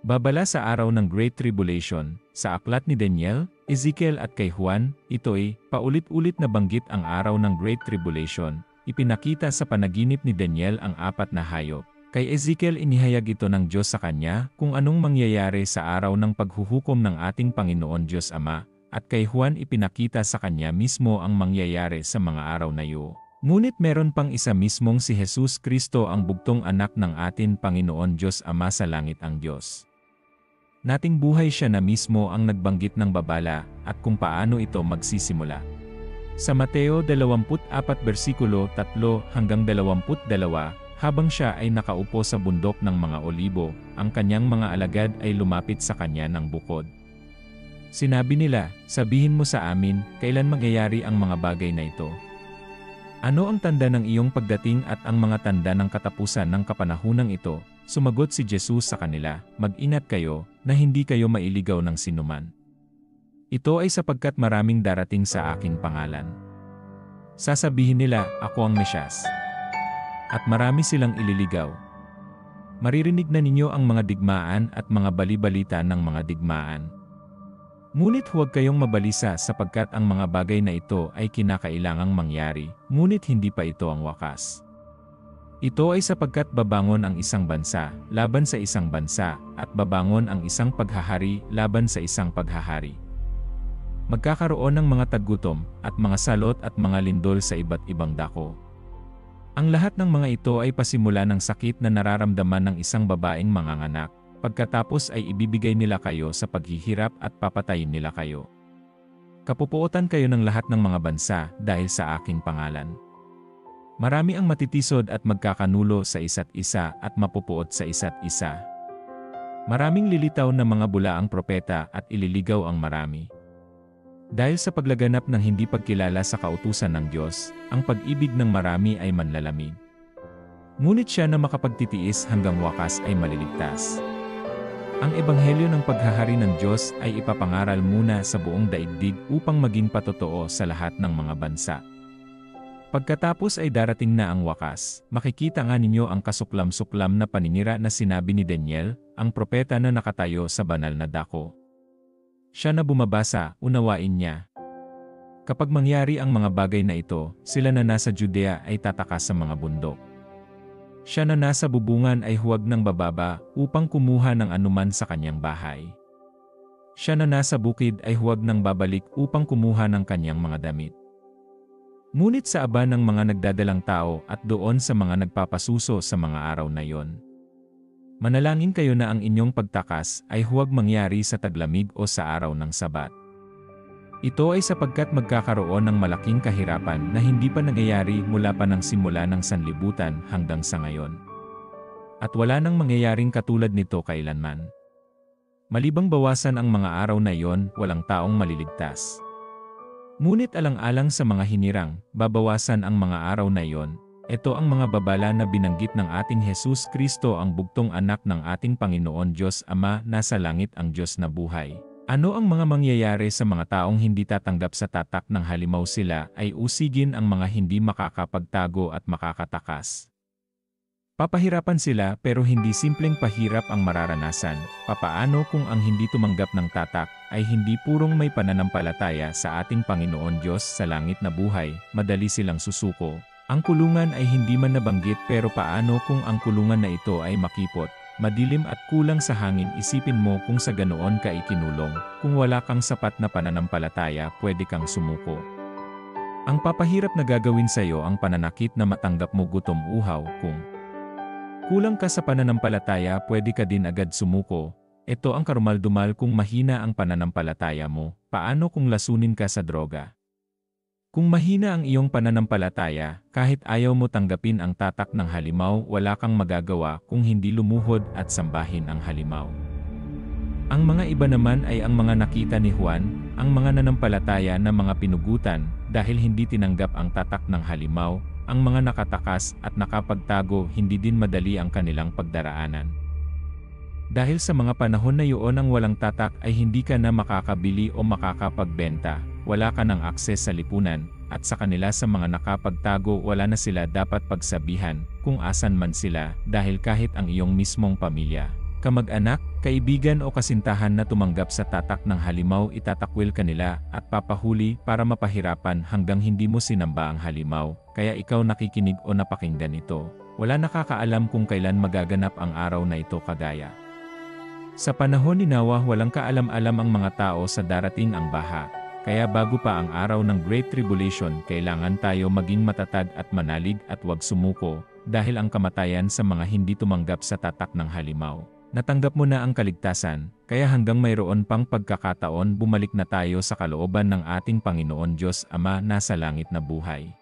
Babala sa araw ng Great Tribulation, sa aklat ni Daniel, Ezekiel at kay Juan, ito'y paulit-ulit na banggit ang araw ng Great Tribulation. Ipinakita sa panaginip ni Daniel ang 4 na hayop. Kay Ezekiel inihayag ito ng Diyos sa kanya kung anong mangyayari sa araw ng paghuhukom ng ating Panginoon Diyos Ama, at kay Juan ipinakita sa kanya mismo ang mangyayari sa mga araw na iyon. Ngunit meron pang isa mismong si Jesus Kristo ang bugtong anak ng ating Panginoon Diyos Ama sa langit ang Diyos. Nating buhay siya na mismo ang nagbanggit ng babala at kung paano ito magsisimula. Sa Mateo 24 versikulo 3 hanggang 22, habang siya ay nakaupo sa bundok ng mga olibo, ang kanyang mga alagad ay lumapit sa kanya ng bukod. Sinabi nila, "Sabihin mo sa amin, kailan mangyayari ang mga bagay na ito? Ano ang tanda ng iyong pagdating at ang mga tanda ng katapusan ng kapanahunang ito?" Sumagot si Jesus sa kanila, "Mag-ingat kayo, na hindi kayo mailigaw ng sinuman. Ito ay sapagkat maraming darating sa aking pangalan. Sasabihin nila, ako ang Mesyas. At marami silang ililigaw. Maririnig na ninyo ang mga digmaan at mga bali-balita ng mga digmaan. Ngunit huwag kayong mabalisa sapagkat ang mga bagay na ito ay kinakailangang mangyari, ngunit hindi pa ito ang wakas. Ito ay sapagkat babangon ang isang bansa, laban sa isang bansa, at babangon ang isang paghahari, laban sa isang paghahari. Magkakaroon ng mga taggutom, at mga salot at mga lindol sa iba't ibang dako. Ang lahat ng mga ito ay pasimula ng sakit na nararamdaman ng isang babaeng manganganak, pagkatapos ay ibibigay nila kayo sa paghihirap at papatayin nila kayo. Kapupuotan kayo ng lahat ng mga bansa dahil sa aking pangalan. Marami ang matitisod at magkakanulo sa isa't isa at mapupuot sa isa't isa. Maraming lilitaw na mga bulaang propeta at ililigaw ang marami. Dahil sa paglaganap ng hindi pagkilala sa kautusan ng Diyos, ang pag-ibig ng marami ay manlalamig. Ngunit siya na makapagtitiis hanggang wakas ay maliligtas. Ang ebanghelyo ng paghahari ng Diyos ay ipapangaral muna sa buong daigdig upang maging patotoo sa lahat ng mga bansa. Pagkatapos ay darating na ang wakas, makikita nga ninyo ang kasuklam-suklam na paninira na sinabi ni Daniel, ang propeta na nakatayo sa banal na dako. Siya na bumabasa, unawain niya. Kapag mangyari ang mga bagay na ito, sila na nasa Judea ay tataka sa mga bundok. Siya na nasa bubungan ay huwag nang bababa upang kumuha ng anuman sa kanyang bahay. Siya na nasa bukid ay huwag nang babalik upang kumuha ng kanyang mga damit. Ngunit sa aba ng mga nagdadalang tao at doon sa mga nagpapasuso sa mga araw na iyon. Manalangin kayo na ang inyong pagtakas ay huwag mangyari sa taglamig o sa araw ng Sabat. Ito ay sapagkat magkakaroon ng malaking kahirapan na hindi pa nangyayari mula pa ng simula ng sanlibutan hanggang sa ngayon. At wala nang mangyayaring katulad nito kailanman. Malibang bawasan ang mga araw na iyon, walang taong maliligtas. Ngunit alang-alang sa mga hinirang, babawasan ang mga araw na iyon. Ito ang mga babala na binanggit ng ating Jesus Kristo ang bugtong anak ng ating Panginoon Diyos Ama nasa langit ang Diyos na buhay. Ano ang mga mangyayari sa mga taong hindi tatanggap sa tatak ng halimaw sila ay usigin ang mga hindi makakapagtago at makakatakas. Papahirapan sila pero hindi simpleng pahirap ang mararanasan. Papaano kung ang hindi tumanggap ng tatak ay hindi purong may pananampalataya sa ating Panginoon Diyos sa langit na buhay, madali silang susuko. Ang kulungan ay hindi man nabanggit pero paano kung ang kulungan na ito ay makipot, madilim at kulang sa hangin? Isipin mo kung sa ganoon ka ikinulong, kung wala kang sapat na pananampalataya pwede kang sumuko. Ang papahirap na gagawin sa iyo ang pananakit na matanggap mo gutom uhaw. Kung kulang ka sa pananampalataya pwede ka din agad sumuko. Ito ang karumaldumal kung mahina ang pananampalataya mo. Paano kung lasunin ka sa droga? Kung mahina ang iyong pananampalataya, kahit ayaw mo tanggapin ang tatak ng halimaw, wala kang magagawa kung hindi lumuhod at sambahin ang halimaw. Ang mga iba naman ay ang mga nakita ni Juan, ang mga nanampalataya na mga pinugutan, dahil hindi tinanggap ang tatak ng halimaw, ang mga nakatakas at nakapagtago, hindi din madali ang kanilang pagdaraanan. Dahil sa mga panahon na iyon ang walang tatak ay hindi ka na makakabili o makakapagbenta. Wala ka ng akses sa lipunan, at sa kanila sa mga nakapagtago wala na sila dapat pagsabihan kung asan man sila dahil kahit ang iyong mismong pamilya, Kamag-anak, kaibigan o kasintahan na tumanggap sa tatak ng halimaw, itatakwil kanila at papahuli para mapahirapan hanggang hindi mo sinamba ang halimaw, kaya ikaw nakikinig o napakinggan ito. Wala nakakaalam kung kailan magaganap ang araw na ito kagaya. Sa panahon ni Noah, walang kaalam-alam ang mga tao sa darating ang baha. Kaya bago pa ang araw ng Great Tribulation, kailangan tayo maging matatag at manalig at huwag sumuko, dahil ang kamatayan sa mga hindi tumanggap sa tatak ng halimaw. Natanggap mo na ang kaligtasan, kaya hanggang mayroon pang pagkakataon, bumalik na tayo sa kalooban ng ating Panginoon Diyos Ama na sa langit na buhay.